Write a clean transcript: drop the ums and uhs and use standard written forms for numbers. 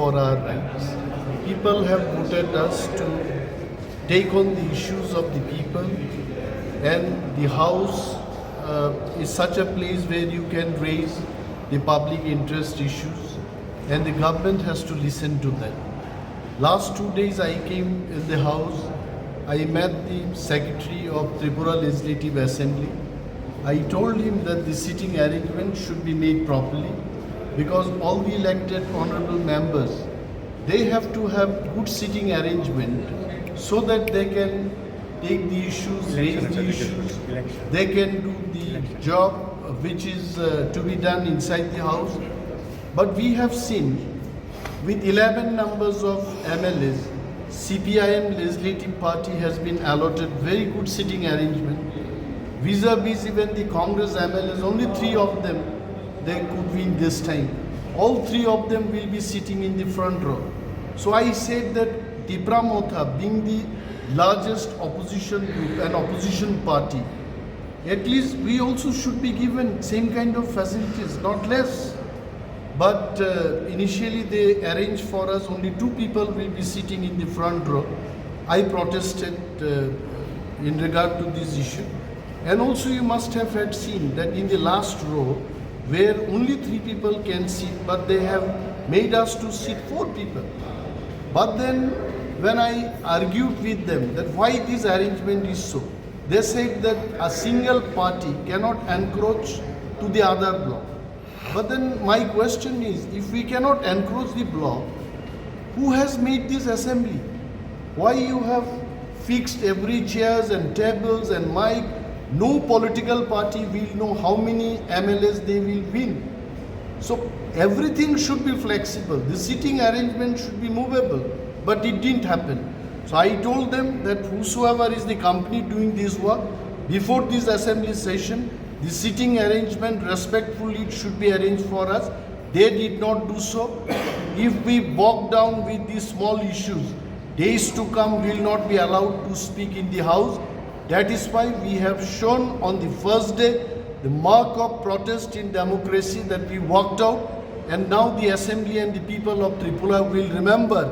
for our rights. People have voted us to take on the issues of the people, and the House is such a place where you can raise the public interest issues, and the government has to listen to them. Last 2 days I came in the House, I met the Secretary of Tripura Legislative Assembly. I told him that the sitting arrangement should be made properly, because all the elected honorable members, they have to have good sitting arrangement so that they can take the issues, raise the issues, they can do the job which is to be done inside the House. But we have seen with 11 numbers of MLAs, CPIM Legislative Party has been allotted very good sitting arrangement. Vis-a-vis even the Congress MLAs, only 3 of them they could win this time. All 3 of them will be sitting in the front row. So I said that Tipra Motha, being the largest opposition group and opposition party, at least we also should be given same kind of facilities, not less. But initially they arranged for us only 2 people will be sitting in the front row. I protested in regard to this issue. And also you must have had seen that in the last row, where only 3 people can sit, but they have made us to sit 4 people. But then when I argued with them that why this arrangement is so, they said that a single party cannot encroach to the other bloc. But then my question is, if we cannot encroach the bloc, who has made this assembly? Why you have fixed every chairs and tables and mic? No political party will know how many MLAs they will win. So everything should be flexible. The sitting arrangement should be movable, but it didn't happen. So I told them that whosoever is the company doing this work, before this assembly session, the sitting arrangement respectfully should be arranged for us. They did not do so. If we bog down with these small issues, days to come we will not be allowed to speak in the House. That is why we have shown on the first day the mark of protest in democracy, that we walked out, and now the Assembly and the people of Tripura will remember